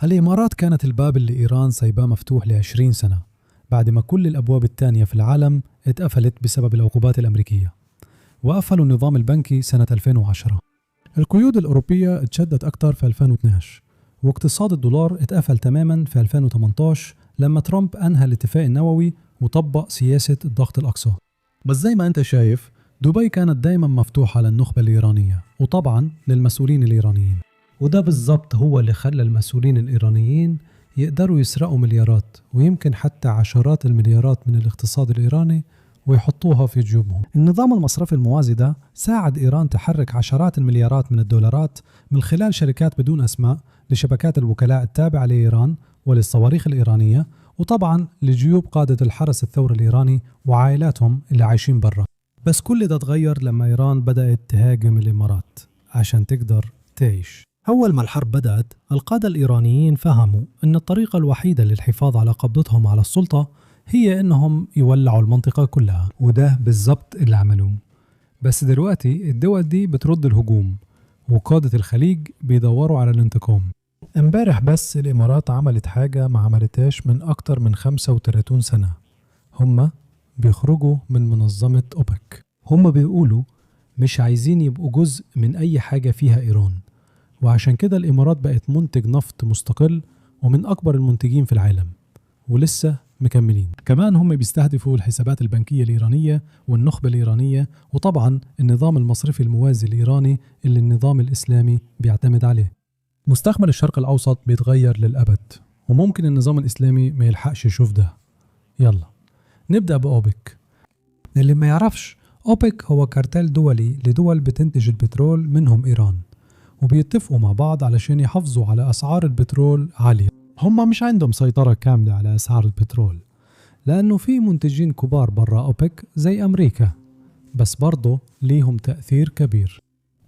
الإمارات كانت الباب اللي إيران سايباه مفتوح ل20 سنة بعد ما كل الأبواب التانية في العالم اتقفلت بسبب العقوبات الأمريكية، وقفلوا النظام البنكي سنة 2010. القيود الأوروبية اتشدت أكتر في 2012، واقتصاد الدولار اتقفل تماما في 2018 لما ترامب أنهى الاتفاق النووي وطبق سياسة الضغط الأقصى. بس زي ما أنت شايف، دبي كانت دايما مفتوحة للنخبة الإيرانية وطبعا للمسؤولين الإيرانيين، وده بالضبط هو اللي خلى المسؤولين الإيرانيين يقدروا يسرقوا مليارات ويمكن حتى عشرات المليارات من الاقتصاد الإيراني ويحطوها في جيوبهم. النظام المصرفي الموازي ده ساعد إيران تحرك عشرات المليارات من الدولارات من خلال شركات بدون أسماء لشبكات الوكلاء التابعة لإيران وللصواريخ الإيرانية، وطبعا لجيوب قادة الحرس الثوري الإيراني وعائلاتهم اللي عايشين برا. بس كل ده تغير لما إيران بدأت تهاجم الإمارات عشان تقدر تعيش. أول ما الحرب بدأت، القادة الإيرانيين فهموا أن الطريقة الوحيدة للحفاظ على قبضتهم على السلطة هي أنهم يولعوا المنطقة كلها، وده بالضبط اللي عملوه. بس دلوقتي الدول دي بترد الهجوم، وقادة الخليج بيدوروا على الانتقام. امبارح بس الإمارات عملت حاجة ما عملتهاش من أكتر من 35 سنة. هم بيخرجوا من منظمة أوبك. هم بيقولوا مش عايزين يبقوا جزء من أي حاجة فيها إيران، وعشان كده الإمارات بقت منتج نفط مستقل ومن أكبر المنتجين في العالم، ولسه مكملين. كمان هم بيستهدفوا الحسابات البنكية الإيرانية والنخبة الإيرانية، وطبعا النظام المصرفي الموازي الإيراني اللي النظام الإسلامي بيعتمد عليه. مستقبل الشرق الأوسط بيتغير للأبد، وممكن النظام الإسلامي ما يلحقش يشوف ده. يلا نبدأ بأوبك. اللي ما يعرفش، أوبك هو كارتيل دولي لدول بتنتج البترول منهم إيران، وبيتفقوا مع بعض علشان يحافظوا على أسعار البترول عالية. هم مش عندهم سيطرة كاملة على أسعار البترول، لأنه في منتجين كبار برا أوبك زي أمريكا، بس برضه ليهم تأثير كبير،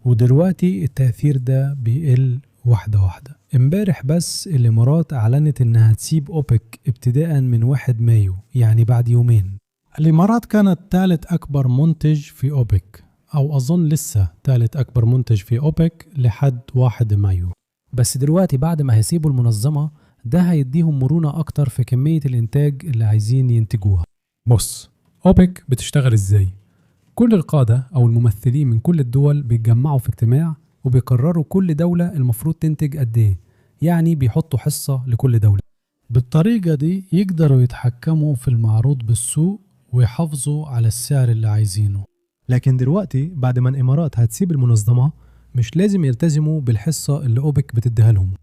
ودلوقتي التأثير ده بيقل واحدة واحدة. امبارح بس الإمارات أعلنت إنها تسيب أوبك ابتداء من 1 مايو، يعني بعد يومين. الإمارات كانت ثالث أكبر منتج في أوبك، أو أظن لسه ثالث أكبر منتج في أوبك لحد 1 مايو. بس دلوقتي بعد ما هيسيبوا المنظمة ده هيديهم مرونة أكتر في كمية الإنتاج اللي عايزين ينتجوها. بص، أوبك بتشتغل إزاي؟ كل القادة أو الممثلين من كل الدول بيتجمعوا في اجتماع وبيقرروا كل دولة المفروض تنتج قد إيه، يعني بيحطوا حصة لكل دولة. بالطريقة دي يقدروا يتحكموا في المعروض بالسوق ويحافظوا على السعر اللي عايزينه. لكن دلوقتي بعد ما الإمارات هتسيب المنظمة مش لازم يلتزموا بالحصة اللي أوبك بتديها لهم،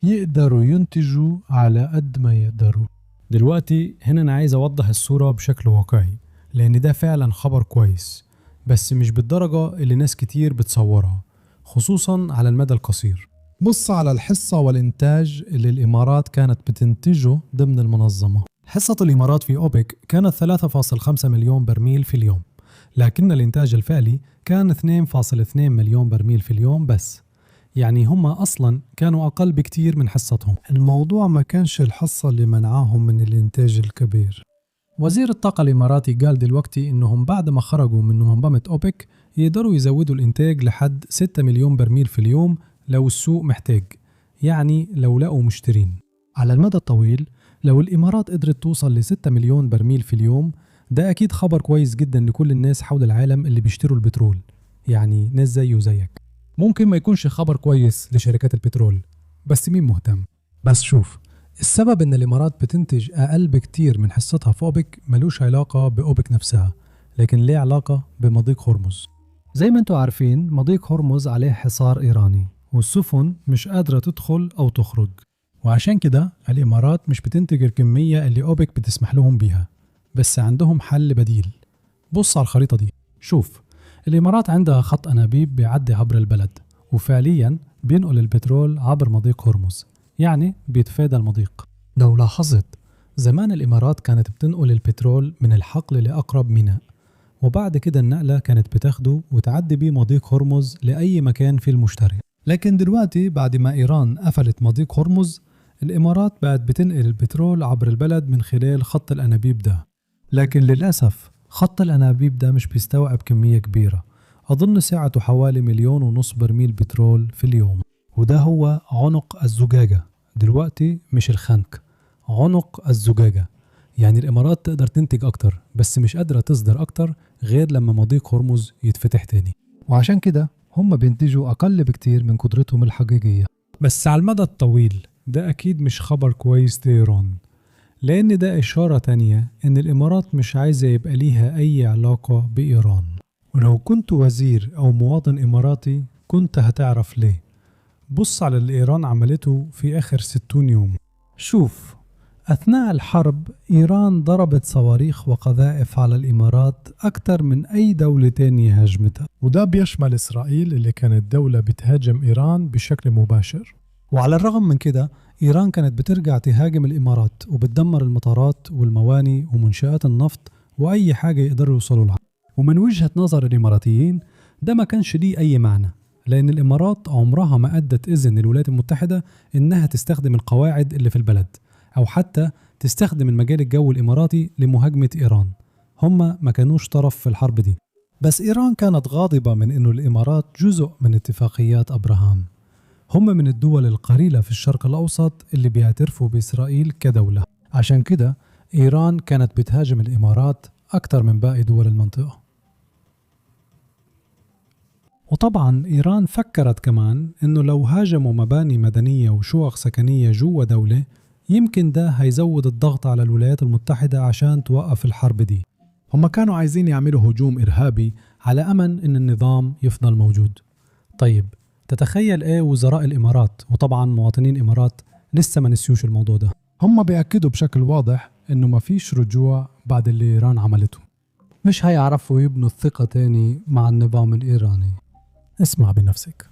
يقدروا ينتجوا على قد ما يقدروا. دلوقتي هنا أنا عايز أوضح الصورة بشكل واقعي، لأن ده فعلا خبر كويس، بس مش بالدرجة اللي ناس كتير بتصورها، خصوصا على المدى القصير. بص على الحصة والإنتاج اللي الإمارات كانت بتنتجه ضمن المنظمة. حصة الإمارات في أوبك كانت 3.5 مليون برميل في اليوم، لكن الإنتاج الفعلي كان 2.2 مليون برميل في اليوم بس، يعني هم أصلا كانوا أقل بكتير من حصتهم. الموضوع ما كانش الحصة اللي منعاهم من الإنتاج الكبير. وزير الطاقة الإماراتي قال دلوقتي إنهم بعد ما خرجوا من منظمة أوبك يقدروا يزودوا الإنتاج لحد 6 مليون برميل في اليوم لو السوق محتاج، يعني لو لقوا مشترين. على المدى الطويل لو الإمارات قدرت توصل ل 6 مليون برميل في اليوم، ده أكيد خبر كويس جدا لكل الناس حول العالم اللي بيشتروا البترول، يعني ناس زي وزيك. ممكن ما يكونش خبر كويس لشركات البترول، بس مين مهتم؟ بس شوف، السبب ان الامارات بتنتج اقل بكتير من حصتها في اوبك ملوش علاقة باوبك نفسها، لكن ليه علاقة بمضيق هرمز. زي ما انتوا عارفين مضيق هرمز عليه حصار ايراني، والسفن مش قادرة تدخل او تخرج، وعشان كده الامارات مش بتنتج الكمية اللي اوبك بتسمح لهم بيها، بس عندهم حل بديل. بص على الخريطة دي، شوف الإمارات عندها خط أنابيب بيعدي عبر البلد، وفعليا بينقل البترول عبر مضيق هرمز، يعني بيتفادى المضيق. لو لاحظت زمان الإمارات كانت بتنقل البترول من الحقل لأقرب ميناء، وبعد كده النقلة كانت بتاخده وتعدي بيه مضيق هرمز لأي مكان في المشتري. لكن دلوقتي بعد ما إيران قفلت مضيق هرمز، الإمارات بقت بتنقل البترول عبر البلد من خلال خط الأنابيب ده. لكن للأسف خط الأنابيب ده مش بيستوعب كمية كبيرة، أظن سعته حوالي 1.5 مليون برميل بترول في اليوم، وده هو عنق الزجاجة دلوقتي مش الخنك، عنق الزجاجة. يعني الإمارات تقدر تنتج أكتر بس مش قادرة تصدر أكتر غير لما مضيق هرمز يتفتح تاني، وعشان كده هم بينتجوا أقل بكتير من قدرتهم الحقيقية. بس على المدى الطويل ده أكيد مش خبر كويس لإيران، لأن ده إشارة تانية إن الإمارات مش عايزة يبقى ليها أي علاقة بإيران. ولو كنت وزير أو مواطن إماراتي كنت هتعرف ليه. بص على اللي إيران عملته في آخر 60 يوم. شوف، أثناء الحرب إيران ضربت صواريخ وقذائف على الإمارات أكثر من أي دولة تانية هاجمتها، وده بيشمل إسرائيل اللي كانت دولة بتهاجم إيران بشكل مباشر. وعلى الرغم من كده إيران كانت بترجع تهاجم الإمارات وبتدمر المطارات والمواني ومنشآت النفط وأي حاجة يقدروا يوصلوا لها. ومن وجهة نظر الإماراتيين ده ما كانش ليه أي معنى، لأن الإمارات عمرها ما أدت إذن للولايات المتحدة إنها تستخدم القواعد اللي في البلد أو حتى تستخدم المجال الجوي الإماراتي لمهاجمة إيران. هم ما كانوش طرف في الحرب دي. بس إيران كانت غاضبة من إنه الإمارات جزء من اتفاقيات أبراهام. هم من الدول القليلة في الشرق الأوسط اللي بيعترفوا بإسرائيل كدولة، عشان كده إيران كانت بتهاجم الإمارات أكتر من باقي دول المنطقة. وطبعا إيران فكرت كمان إنه لو هاجموا مباني مدنية وشقق سكنية جوا دولة يمكن ده هيزود الضغط على الولايات المتحدة عشان توقف الحرب دي. هم كانوا عايزين يعملوا هجوم إرهابي على أمل إن النظام يفضل موجود. طيب تتخيل إيه وزراء الإمارات وطبعا مواطنين الإمارات لسه ما نسيوش الموضوع ده. هم بيأكدوا بشكل واضح إنه ما فيش رجوع بعد اللي إيران عملته. مش هيعرفوا يبنوا الثقة تاني مع النظام الإيراني. اسمع بنفسك.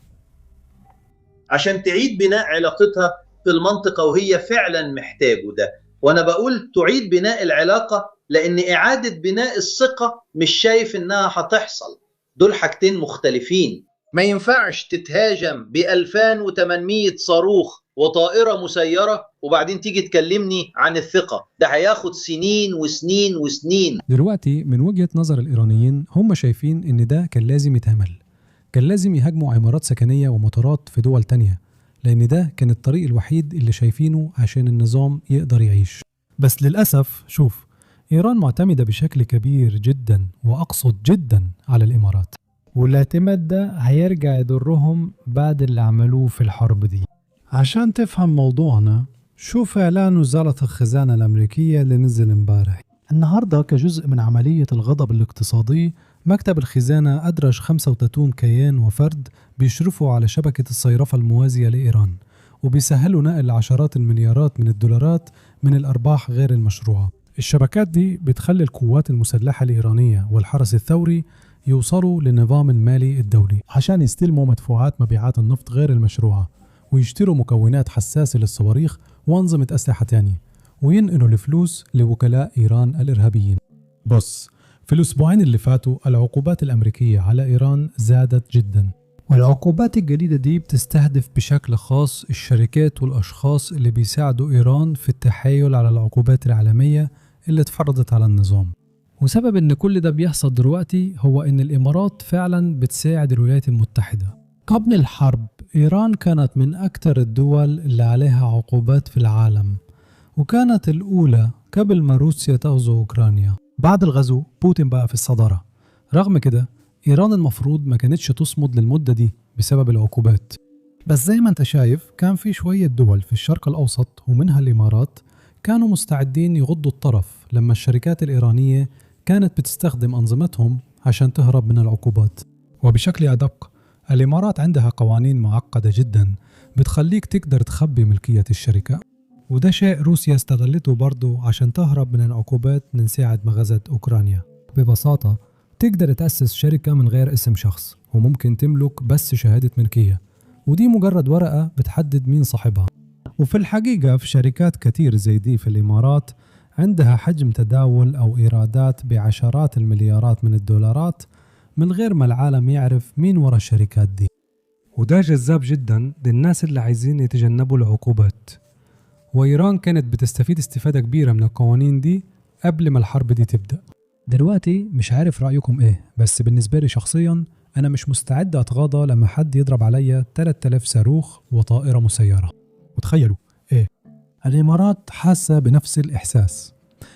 عشان تعيد بناء علاقتها في المنطقة وهي فعلا محتاجه ده. وأنا بقول تعيد بناء العلاقة لأن إعادة بناء الثقة مش شايف إنها هتحصل. دول حاجتين مختلفين. ما ينفعش تتهاجم ب2800 صاروخ وطائرة مسيرة وبعدين تيجي تكلمني عن الثقة. ده هياخد سنين وسنين وسنين. دلوقتي من وجهة نظر الإيرانيين هم شايفين إن ده كان لازم يتعمل. كان لازم يهاجموا عمارات سكنية ومطارات في دول تانية، لأن ده كان الطريق الوحيد اللي شايفينه عشان النظام يقدر يعيش. بس للأسف شوف، إيران معتمدة بشكل كبير جدا وأقصد جدا على الإمارات، والاعتماد ده هيرجع يضرهم بعد اللي عملوه في الحرب دي. عشان تفهم موضوعنا شوف إعلان وزارة الخزانة الأمريكية اللي نزل امبارح. النهاردة كجزء من عملية الغضب الاقتصادي مكتب الخزانة أدرج 35 كيان وفرد بيشرفوا على شبكة الصيرفة الموازية لإيران وبيسهلوا نقل عشرات المليارات من الدولارات من الأرباح غير المشروعة. الشبكات دي بتخلي القوات المسلحة الإيرانية والحرس الثوري يوصلوا للنظام المالي الدولي عشان يستلموا مدفوعات مبيعات النفط غير المشروعة ويشتروا مكونات حساسة للصواريخ وأنظمة أسلحة تانية وينقلوا الفلوس لوكلاء إيران الإرهابيين. بص، في الأسبوعين اللي فاتوا العقوبات الأمريكية على إيران زادت جدا، والعقوبات الجديدة دي بتستهدف بشكل خاص الشركات والأشخاص اللي بيساعدوا إيران في التحايل على العقوبات العالمية اللي اتفرضت على النظام. وسبب إن كل ده بيحصل دلوقتي هو إن الإمارات فعلا بتساعد الولايات المتحدة. قبل الحرب إيران كانت من أكثر الدول اللي عليها عقوبات في العالم، وكانت الأولى قبل ما روسيا تغزو أوكرانيا. بعد الغزو بوتين بقى في الصدارة. رغم كده إيران المفروض ما كانتش تصمد للمدة دي بسبب العقوبات. بس زي ما انت شايف كان في شوية دول في الشرق الأوسط ومنها الإمارات كانوا مستعدين يغضوا الطرف لما الشركات الإيرانية كانت بتستخدم أنظمتهم عشان تهرب من العقوبات. وبشكل أدق الإمارات عندها قوانين معقدة جدا بتخليك تقدر تخبي ملكية الشركة، وده شيء روسيا استغلته برضو عشان تهرب من العقوبات من ساعة ما غزت أوكرانيا. ببساطة تقدر تأسس شركة من غير اسم شخص وممكن تملك بس شهادة ملكية، ودي مجرد ورقة بتحدد مين صاحبها. وفي الحقيقة في شركات كتير زي دي في الإمارات عندها حجم تداول أو إيرادات بعشرات المليارات من الدولارات من غير ما العالم يعرف مين ورا الشركات دي. وده جذاب جدا للناس اللي عايزين يتجنبوا العقوبات. وإيران كانت بتستفيد استفادة كبيرة من القوانين دي قبل ما الحرب دي تبدأ. دلوقتي مش عارف رأيكم إيه، بس بالنسبة لي شخصيا أنا مش مستعد أتغاضى لما حد يضرب عليا 3000 صاروخ وطائرة مسيرة. وتخيلوا إيه، الإمارات حاسة بنفس الإحساس،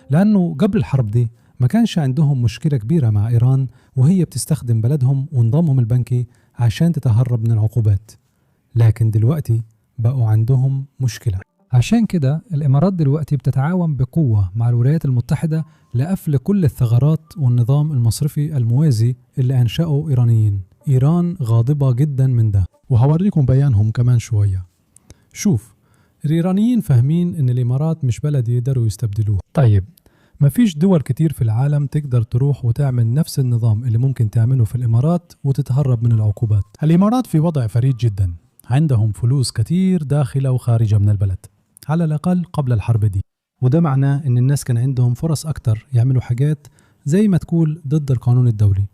لأنه قبل الحرب دي ما كانش عندهم مشكلة كبيرة مع إيران وهي بتستخدم بلدهم ونظامهم البنكي عشان تتهرب من العقوبات، لكن دلوقتي بقوا عندهم مشكلة. عشان كده الإمارات دلوقتي بتتعاون بقوة مع الولايات المتحدة لقفل كل الثغرات والنظام المصرفي الموازي اللي أنشأه إيرانيين. إيران غاضبة جدا من ده، وهوريكم بيانهم كمان شوية. شوف، الإيرانيين فاهمين إن الإمارات مش بلد يقدروا يستبدلوه. طيب، مفيش دول كتير في العالم تقدر تروح وتعمل نفس النظام اللي ممكن تعمله في الإمارات وتتهرب من العقوبات. الإمارات في وضع فريد جدا، عندهم فلوس كتير داخلة وخارجة من البلد، على الأقل قبل الحرب دي، وده معناه إن الناس كان عندهم فرص أكتر يعملوا حاجات زي ما تقول ضد القانون الدولي،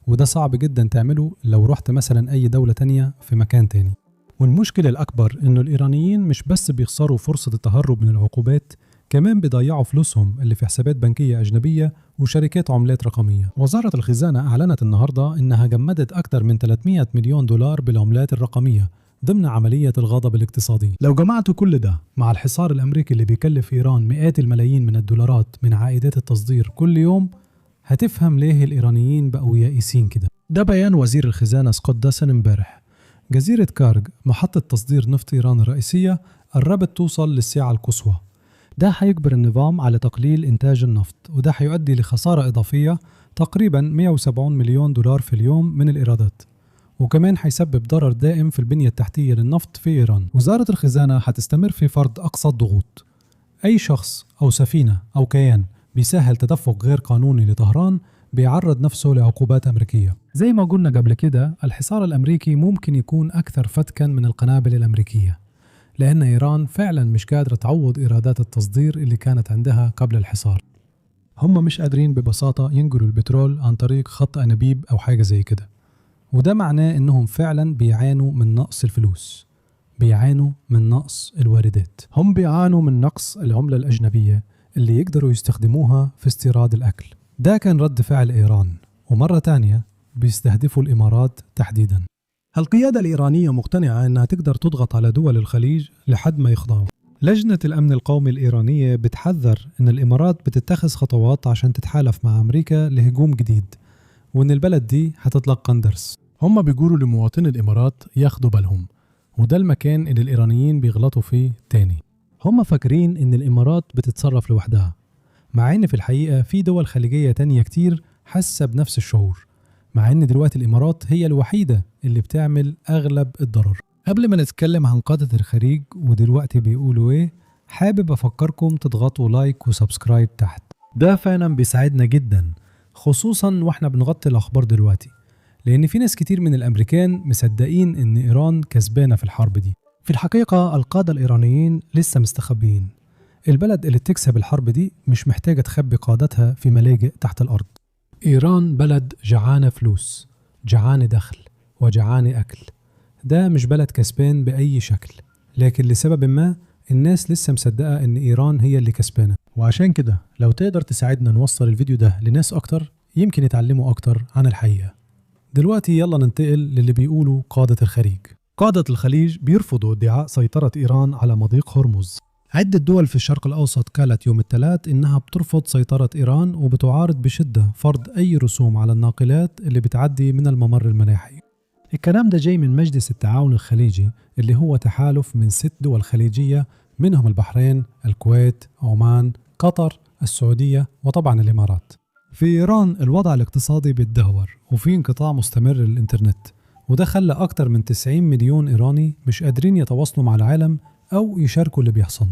وده صعب جدا تعمله لو رحت مثلا أي دولة تانية في مكان تاني. والمشكلة الأكبر إنه الإيرانيين مش بس بيخسروا فرصة التهرب من العقوبات، كمان بيضيعوا فلوسهم اللي في حسابات بنكية أجنبية وشركات عملات رقمية. وزارة الخزانة أعلنت النهاردة إنها جمدت أكثر من 300 مليون دولار بالعملات الرقمية ضمن عملية الغضب الاقتصادي. لو جمعتوا كل ده مع الحصار الأمريكي اللي بيكلف إيران مئات الملايين من الدولارات من عائدات التصدير كل يوم، هتفهم ليه الإيرانيين بقوا يائسين كده. ده بيان وزير الخزانة سكوت داسن امبارح. جزيرة كارج محطة تصدير نفط إيران الرئيسية قربت توصل للساعة القصوى. ده هيجبر النظام على تقليل إنتاج النفط، وده هيؤدي لخسارة إضافية تقريبا 170 مليون دولار في اليوم من الإيرادات، وكمان هيسبب ضرر دائم في البنية التحتية للنفط في إيران. وزارة الخزانة هتستمر في فرض أقصى الضغوط. أي شخص أو سفينة أو كيان بيسهل تدفق غير قانوني لطهران بيعرض نفسه لعقوبات أمريكية. زي ما قلنا قبل كده، الحصار الأمريكي ممكن يكون أكثر فتكا من القنابل الأمريكية، لأن إيران فعلا مش قادرة تعوض إيرادات التصدير اللي كانت عندها قبل الحصار. هم مش قادرين ببساطة ينقلوا البترول عن طريق خط أنابيب أو حاجة زي كده، وده معناه إنهم فعلا بيعانوا من نقص الفلوس، بيعانوا من نقص الواردات، هم بيعانوا من نقص العملة الأجنبية اللي يقدروا يستخدموها في استيراد الأكل. ده كان رد فعل إيران، ومرة تانية بيستهدفوا الإمارات تحديدا. القيادة الإيرانية مقتنعة أنها تقدر تضغط على دول الخليج لحد ما يخضعوا. لجنة الأمن القومي الإيرانية بتحذر أن الإمارات بتتخذ خطوات عشان تتحالف مع أمريكا لهجوم جديد، وأن البلد دي هتتلقن درس. هم بيقولوا لمواطني الإمارات ياخدوا بالهم، وده المكان اللي الإيرانيين بيغلطوا فيه تاني. هم فاكرين أن الإمارات بتتصرف لوحدها، مع أن في الحقيقة في دول خليجية تانية كتير حاسة بنفس الشعور، مع أن دلوقتي الإمارات هي الوحيدة اللي بتعمل أغلب الضرر. قبل ما نتكلم عن قادة الخليج ودلوقتي بيقولوا إيه، حابب أفكركم تضغطوا لايك وسبسكرايب تحت، ده فعلا بيساعدنا جدا، خصوصا وإحنا بنغطي الأخبار دلوقتي، لأن في ناس كتير من الأمريكان مصدقين إن إيران كسبانة في الحرب دي. في الحقيقة القادة الإيرانيين لسه مستخبيين. البلد اللي تكسب الحرب دي مش محتاجة تخبي قادتها في ملاجئ تحت الأرض. إيران بلد جعانة فلوس، جعانة دخل، وجعانة أكل. ده مش بلد كسبان بأي شكل، لكن لسبب ما الناس لسه مصدقة إن إيران هي اللي كسبانة. وعشان كده لو تقدر تساعدنا نوصل الفيديو ده لناس أكتر، يمكن يتعلموا أكتر عن الحقيقة. دلوقتي يلا ننتقل للي بيقولوا قادة الخليج. قادة الخليج بيرفضوا ادعاء سيطرة إيران على مضيق هرمز. عدة دول في الشرق الأوسط قالت يوم الثلاث إنها بترفض سيطرة إيران وبتعارض بشدة فرض أي رسوم على الناقلات اللي بتعدي من الممر الملاحي. الكلام ده جاي من مجلس التعاون الخليجي اللي هو تحالف من 6 دول خليجية، منهم البحرين، الكويت، عمان، قطر، السعودية، وطبعا الإمارات. في إيران الوضع الاقتصادي بيتدهور وفي انقطاع مستمر للإنترنت، وده خلى أكتر من 90 مليون إيراني مش قادرين يتواصلوا مع العالم أو يشاركوا اللي بيحصل.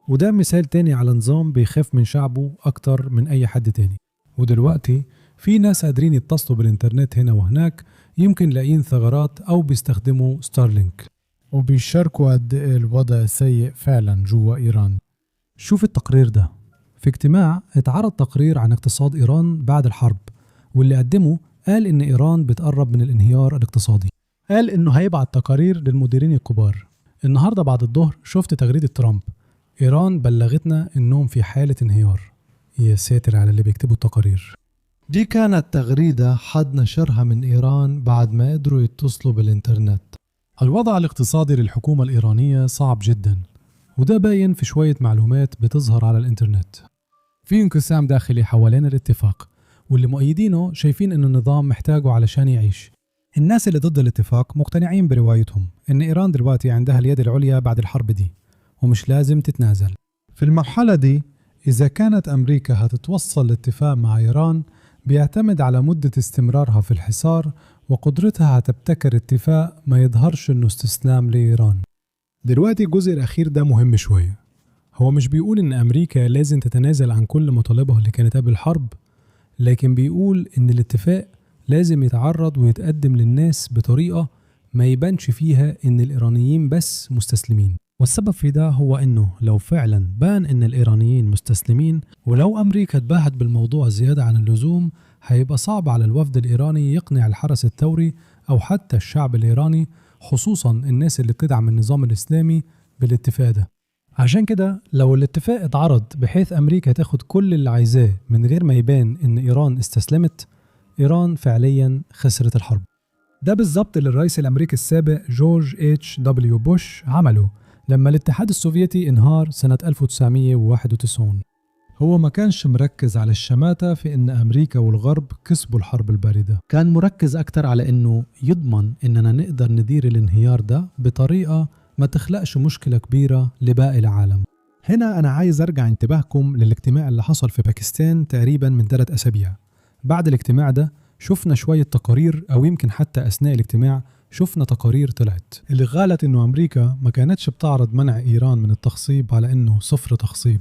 وده مثال تاني على نظام بيخاف من شعبه أكتر من أي حد تاني. ودلوقتي في ناس قادرين يتصلوا بالإنترنت هنا وهناك، يمكن لاقين ثغرات أو بيستخدموا ستارلينك، وبيشاركوا قد إيه الوضع سيء فعلا جوا إيران. شوف التقرير ده. في اجتماع اتعرض تقرير عن اقتصاد إيران بعد الحرب، واللي قدمه قال إن إيران بتقرب من الانهيار الاقتصادي. قال إنه هيبعت تقارير للمديرين الكبار. النهاردة بعد الظهر شفت تغريدة ترامب، إيران بلغتنا إنهم في حالة انهيار. يا ساتر على اللي بيكتبوا التقارير. دي كانت تغريدة حد نشرها من إيران بعد ما قدروا يتصلوا بالإنترنت. الوضع الاقتصادي للحكومة الإيرانية صعب جدا، وده باين في شوية معلومات بتظهر على الإنترنت. في انقسام داخلي حوالين الاتفاق، واللي مؤيدينه شايفين إنه النظام محتاجه علشان يعيش. الناس اللي ضد الاتفاق مقتنعين بروايتهم إن إيران دلوقتي عندها اليد العليا بعد الحرب دي ومش لازم تتنازل. في المرحلة دي إذا كانت أمريكا هتتوصل لاتفاق مع إيران بيعتمد على مدة استمرارها في الحصار وقدرتها تبتكر اتفاق ما يظهرش إنه استسلام لإيران. دلوقتي الجزء الأخير ده مهم شوية. هو مش بيقول إن أمريكا لازم تتنازل عن كل مطالبها اللي كانت قبل الحرب، لكن بيقول إن الاتفاق لازم يتعرض ويتقدم للناس بطريقة ما يبانش فيها إن الإيرانيين بس مستسلمين. والسبب في ده هو إنه لو فعلا بان إن الإيرانيين مستسلمين ولو أمريكا تباهت بالموضوع زيادة عن اللزوم، هيبقى صعب على الوفد الإيراني يقنع الحرس الثوري أو حتى الشعب الإيراني، خصوصا الناس اللي بتدعم النظام الإسلامي، بالاتفاق ده. عشان كده لو الاتفاق اتعرض بحيث أمريكا تاخد كل اللي عايزاه من غير ما يبان إن إيران استسلمت، إيران فعليا خسرت الحرب. ده بالظبط اللي الرئيس الأمريكي السابق جورج H.W. بوش عمله لما الاتحاد السوفيتي انهار سنة 1991. هو ما كانش مركز على الشماتة في إن أمريكا والغرب كسبوا الحرب الباردة، كان مركز أكتر على إنه يضمن إننا نقدر ندير الانهيار ده بطريقة ما تخلقش مشكلة كبيرة لباقي العالم. هنا أنا عايز أرجع انتباهكم للاجتماع اللي حصل في باكستان تقريبا من 3 أسابيع. بعد الاجتماع ده شفنا شوية تقارير، أو يمكن حتى أثناء الاجتماع شفنا تقارير طلعت اللي قالت إنه أمريكا ما كانتش بتعرض منع إيران من التخصيب على إنه 0 تخصيب،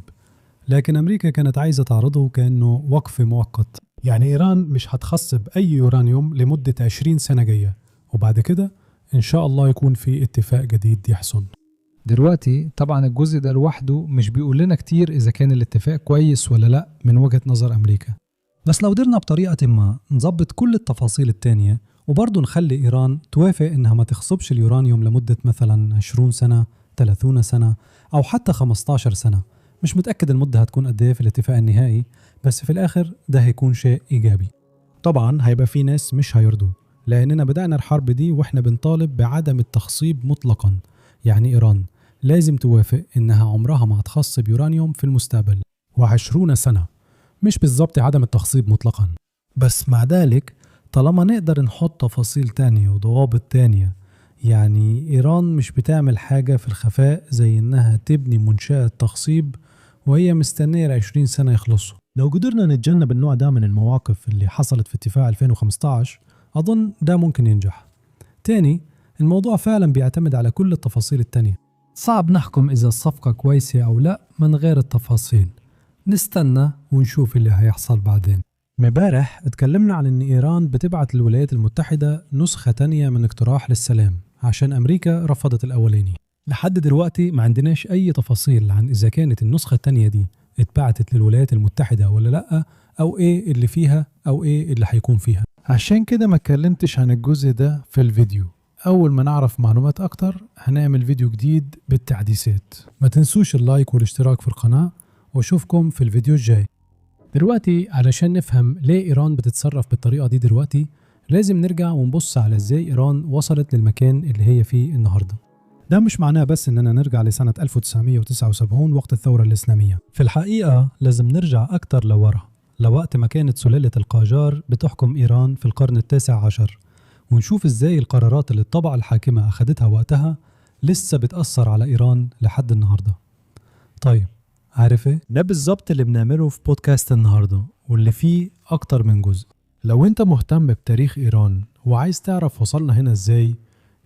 لكن أمريكا كانت عايزة تعرضه كأنه وقف مؤقت. يعني إيران مش هتخصب أي يورانيوم لمدة 20 سنة جاية، وبعد كده إن شاء الله يكون في اتفاق جديد يحصل. دلوقتي طبعا الجزء ده لوحده مش بيقول لنا كتير إذا كان الاتفاق كويس ولا لأ من وجهة نظر أمريكا، بس لو قدرنا بطريقة ما نظبط كل التفاصيل التانية وبرضه نخلي إيران توافق إنها ما تخصبش اليورانيوم لمدة مثلا 20 سنة 30 سنة أو حتى 15 سنة، مش متأكد المدة هتكون قد ايه في الاتفاق النهائي، بس في الآخر ده هيكون شيء إيجابي. طبعا هيبقى في ناس مش هيرضوا، لأننا بدأنا الحرب دي وإحنا بنطالب بعدم التخصيب مطلقا. يعني إيران لازم توافق إنها عمرها ما هتخصب يورانيوم في المستقبل، و20 سنة، مش بالضبط عدم التخصيب مطلقا. بس مع ذلك طالما نقدر نحط تفاصيل تانية وضوابط تانية، يعني إيران مش بتعمل حاجة في الخفاء زي إنها تبني منشأة تخصيب وهي مستنية 20 سنة يخلصوا. لو قدرنا نتجنب النوع ده من المواقف اللي حصلت في اتفاق 2015 أظن ده ممكن ينجح. تاني، الموضوع فعلا بيعتمد على كل التفاصيل التانية. صعب نحكم إذا الصفقة كويسة أو لا من غير التفاصيل. نستنى ونشوف اللي هيحصل بعدين. امبارح اتكلمنا عن ان ايران بتبعت للولايات المتحدة نسخة تانية من اقتراح للسلام عشان امريكا رفضت الاولاني. لحد دلوقتي ما عندناش اي تفاصيل عن اذا كانت النسخة التانية دي اتبعتت للولايات المتحدة ولا لا، او ايه اللي فيها او ايه اللي هيكون فيها. عشان كده ما اتكلمتش عن الجزء ده في الفيديو. اول ما نعرف معلومات اكتر هنعمل فيديو جديد بالتحديثات. ما تنسوش اللايك والاشتراك في القناة، واشوفكم في الفيديو الجاي. دلوقتي علشان نفهم ليه إيران بتتصرف بالطريقة دي دلوقتي، لازم نرجع ونبص على ازاي إيران وصلت للمكان اللي هي فيه النهاردة. ده مش معناه بس إننا نرجع لسنة 1979 وقت الثورة الإسلامية. في الحقيقة لازم نرجع أكتر لورا، لوقت ما كانت سلالة القاجار بتحكم إيران في القرن ال19، ونشوف ازاي القرارات اللي الطبقة الحاكمة أخدتها وقتها لسه بتأثر على إيران لحد النهاردة. طيب، عارف ايه؟ ده بالظبط اللي بنعمله في بودكاست النهاردة، واللي فيه أكتر من جزء. لو انت مهتم بتاريخ إيران وعايز تعرف وصلنا هنا ازاي،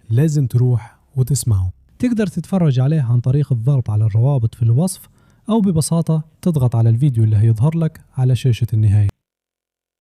لازم تروح وتسمعه. تقدر تتفرج عليه عن طريق الضغط على الروابط في الوصف، أو ببساطة تضغط على الفيديو اللي هيظهر لك على شاشة النهاية.